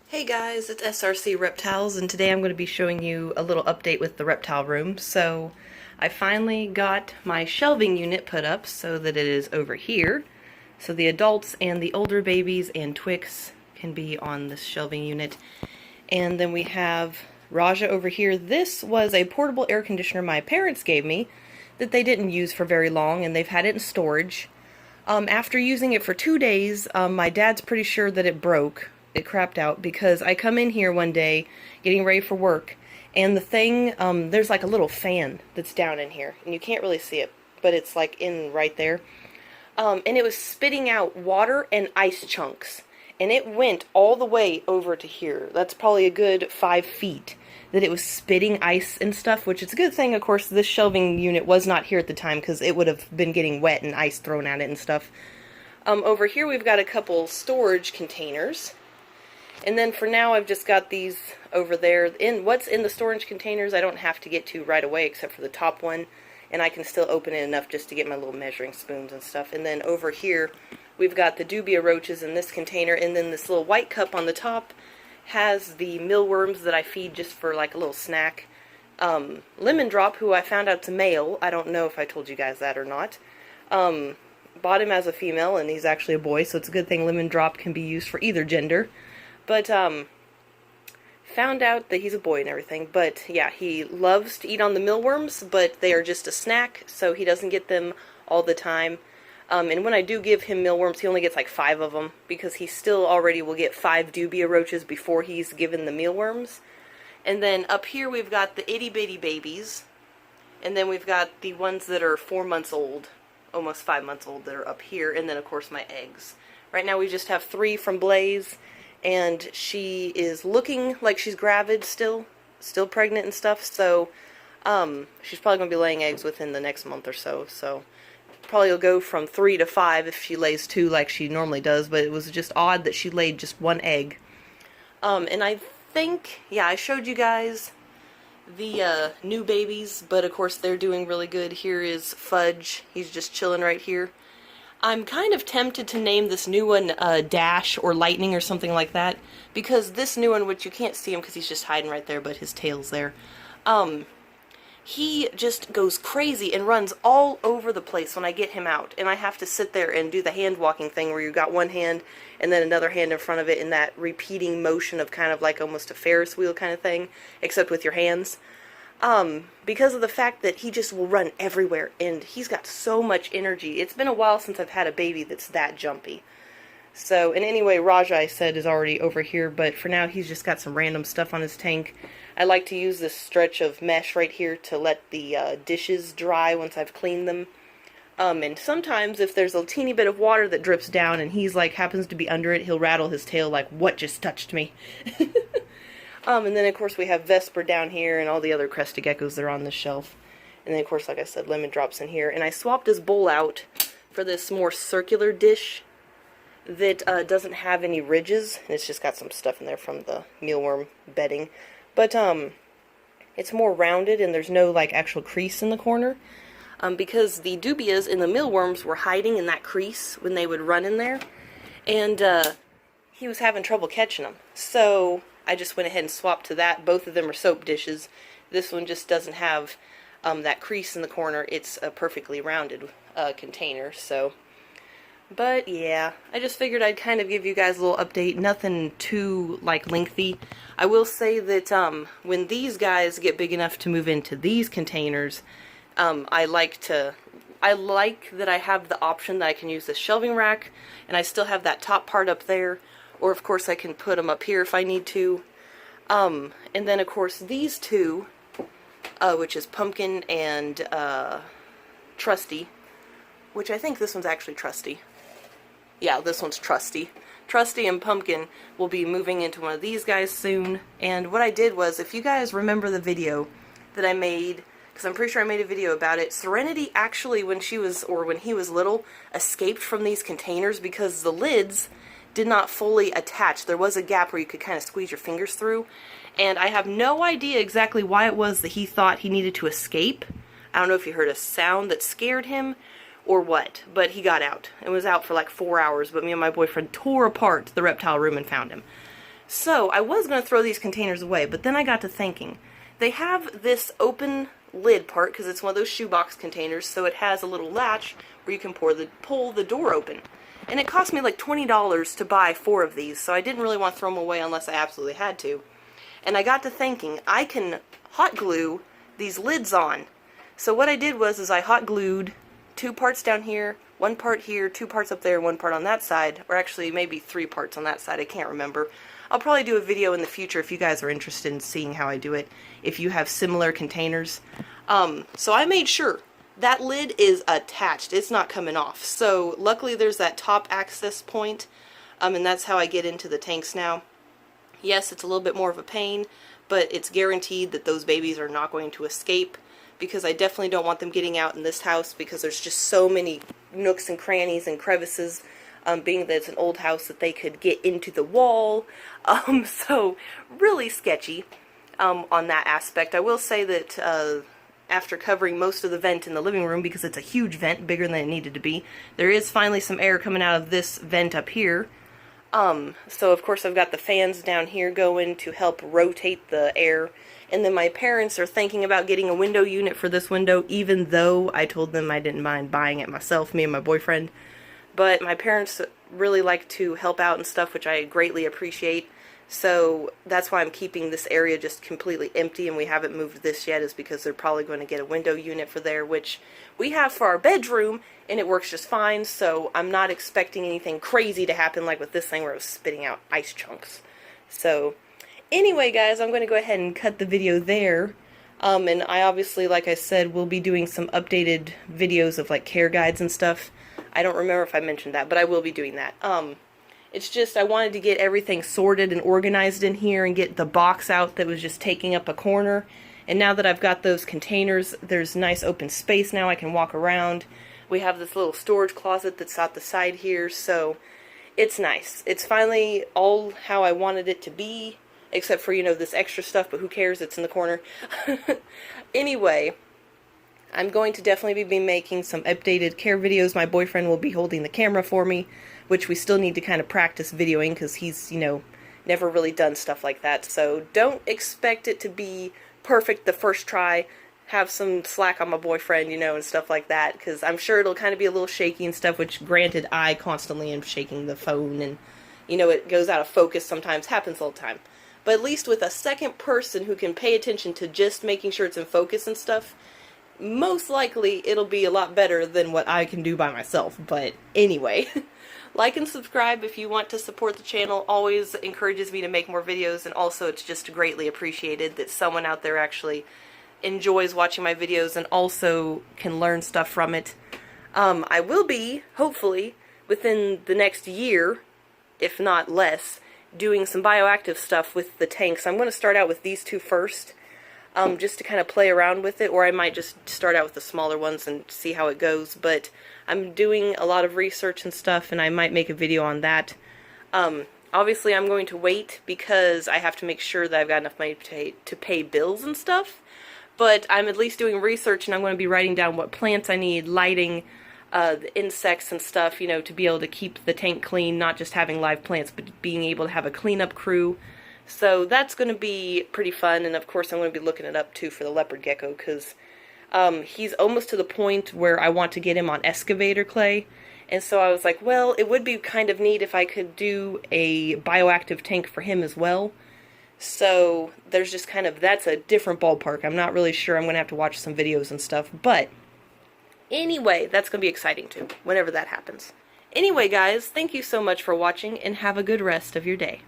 Hey guys, it's SRC Reptiles, and today I'm going to be showing you a little update with the reptile room. So, I finally got my shelving unit put up so that it is over here. So the adults and the older babies and Twix can be on this shelving unit. And then we have Raja over here. This was a portable air conditioner my parents gave me that they didn't use for very long, and they've had it in storage. After using it for 2 days, my dad's pretty sure that it broke. It crapped out because I come in here one day getting ready for work, and the thing, there's like a little fan that's down in here, and you can't really see it, but it's like in right there. And it was spitting out water and ice chunks, and it went all the way over to here. That's probably a good 5 feet that it was spitting ice and stuff, which is a good thing. Of course, this shelving unit was not here at the time because it would have been getting wet and ice thrown at it and stuff. Over here we've got a couple storage containers. And then for now, I've just got these over there. What's in the storage containers, I don't have to get to right away, except for the top one. And I can still open it enough just to get my little measuring spoons and stuff. And then over here, we've got the Dubia Roaches in this container. And then this little white cup on the top has the mealworms that I feed just for like a little snack. Lemon Drop, who I found out's a male. I don't know if I told you guys that or not. Bought him as a female, and he's actually a boy. So it's a good thing Lemon Drop can be used for either gender. But, found out that he's a boy and everything, but yeah, he loves to eat on the mealworms, but they are just a snack, so he doesn't get them all the time. And when I do give him mealworms, he only gets like 5 of them, because he still already will get 5 Dubia Roaches before he's given the mealworms. And then up here we've got the itty bitty babies, and then we've got the ones that are 4 months old, almost 5 months old, that are up here, and then of course my eggs. Right now we just have 3 from Blaze, and she is looking like she's gravid still pregnant and stuff, so she's probably going to be laying eggs within the next month or so, probably will go from 3 to 5 if she lays 2 like she normally does, but it was just odd that she laid just 1 egg. And I think, yeah, I showed you guys the new babies, but of course they're doing really good. Here is Fudge, he's just chilling right here. I'm kind of tempted to name this new one Dash or Lightning or something like that, because this new one, which you can't see him because he's just hiding right there, but his tail's there, he just goes crazy and runs all over the place when I get him out, and I have to sit there and do the hand walking thing where you got one hand and then another hand in front of it in that repeating motion of kind of like almost a Ferris wheel kind of thing, except with your hands. Because of the fact that he just will run everywhere, and he's got so much energy. It's been a while since I've had a baby that's that jumpy. So, and anyway, Raja, I said, is already over here, but for now he's just got some random stuff on his tank. I like to use this stretch of mesh right here to let the dishes dry once I've cleaned them. And sometimes if there's a teeny bit of water that drips down and he's like, happens to be under it, he'll rattle his tail like, what just touched me? And then, of course, we have Vesper down here and all the other crested geckos that are on this shelf. And then, of course, like I said, Lemon Drop's in here. And I swapped his bowl out for this more circular dish that doesn't have any ridges. And it's just got some stuff in there from the mealworm bedding. But it's more rounded and there's no, like, actual crease in the corner. Because the dubias and the mealworms were hiding in that crease when they would run in there. And he was having trouble catching them. So I just went ahead and swapped to that. Both of them are soap dishes. This one just doesn't have that crease in the corner. It's a perfectly rounded container. So, but yeah, I just figured I'd kind of give you guys a little update. Nothing too like lengthy. I will say that when these guys get big enough to move into these containers, I like that I have the option that I can use this shelving rack, and I still have that top part up there. Or, of course, I can put them up here if I need to. And then, of course, these two, which is Pumpkin and Trusty, which I think this one's actually Trusty. Yeah, this one's Trusty. Trusty and Pumpkin will be moving into one of these guys soon. And what I did was, if you guys remember the video that I made, because I'm pretty sure I made a video about it, Serenity actually, when he was little, escaped from these containers because the lids did not fully attach. There was a gap where you could kind of squeeze your fingers through, and I have no idea exactly why it was that he thought he needed to escape. I don't know if he heard a sound that scared him or what, but he got out and was out for like 4 hours, but me and my boyfriend tore apart the reptile room and found him. So I was going to throw these containers away, but then I got to thinking. They have this open lid part because it's one of those shoebox containers, so it has a little latch where you can pull the door open. And it cost me like $20 to buy 4 of these, so I didn't really want to throw them away unless I absolutely had to. And I got to thinking, I can hot glue these lids on. So what I did was I hot glued 2 parts down here, 1 part here, 2 parts up there, 1 part on that side, or actually maybe 3 parts on that side, I can't remember. I'll probably do a video in the future if you guys are interested in seeing how I do it, if you have similar containers. So I made sure that lid is attached, it's not coming off. So luckily there's that top access point, and that's how I get into the tanks now. Yes, it's a little bit more of a pain, but it's guaranteed that those babies are not going to escape, because I definitely don't want them getting out in this house because there's just so many nooks and crannies and crevices, being that it's an old house, that they could get into the wall. So really sketchy on that aspect. I will say that after covering most of the vent in the living room, because it's a huge vent, bigger than it needed to be, there is finally some air coming out of this vent up here. So of course I've got the fans down here going to help rotate the air. And then my parents are thinking about getting a window unit for this window, even though I told them I didn't mind buying it myself, me and my boyfriend. But my parents really like to help out and stuff, which I greatly appreciate. So that's why I'm keeping this area just completely empty, and we haven't moved this yet, is because they're probably going to get a window unit for there, which we have for our bedroom, and it works just fine. So I'm not expecting anything crazy to happen like with this thing where it was spitting out ice chunks. So anyway, guys, I'm going to go ahead and cut the video there. And I obviously, like I said, will be doing some updated videos of like care guides and stuff. I don't remember if I mentioned that, but I will be doing that. It's just I wanted to get everything sorted and organized in here and get the box out that was just taking up a corner. And now that I've got those containers, there's nice open space now. I can walk around. We have this little storage closet that's out the side here, so it's nice. It's finally all how I wanted it to be, except for, you know, this extra stuff, but who cares? It's in the corner. Anyway, I'm going to definitely be making some updated care videos. My boyfriend will be holding the camera for me, which we still need to kind of practice videoing because he's, you know, never really done stuff like that. So don't expect it to be perfect the first try. Have some slack on my boyfriend, you know, and stuff like that, because I'm sure it'll kind of be a little shaky and stuff, which granted I constantly am shaking the phone and, you know, it goes out of focus sometimes, happens all the time. But at least with a second person who can pay attention to just making sure it's in focus and stuff, most likely it'll be a lot better than what I can do by myself. But anyway, like and subscribe if you want to support the channel. Always encourages me to make more videos, and also it's just greatly appreciated that someone out there actually enjoys watching my videos and also can learn stuff from it. I will be, hopefully, within the next year, if not less, doing some bioactive stuff with the tanks. I'm going to start out with these 2 first, just to kind of play around with it, or I might just start out with the smaller ones and see how it goes. But I'm doing a lot of research and stuff, and I might make a video on that. Obviously I'm going to wait because I have to make sure that I've got enough money to pay bills and stuff. But I'm at least doing research, and I'm going to be writing down what plants I need, lighting, the insects and stuff, you know, to be able to keep the tank clean, not just having live plants, but being able to have a cleanup crew. So that's going to be pretty fun, and of course I'm going to be looking it up too for the Leopard Gecko, because he's almost to the point where I want to get him on excavator clay. And so I was like, well, it would be kind of neat if I could do a bioactive tank for him as well. So there's just kind of, that's a different ballpark. I'm not really sure. I'm going to have to watch some videos and stuff. But anyway, that's going to be exciting too, whenever that happens. Anyway, guys, thank you so much for watching, and have a good rest of your day.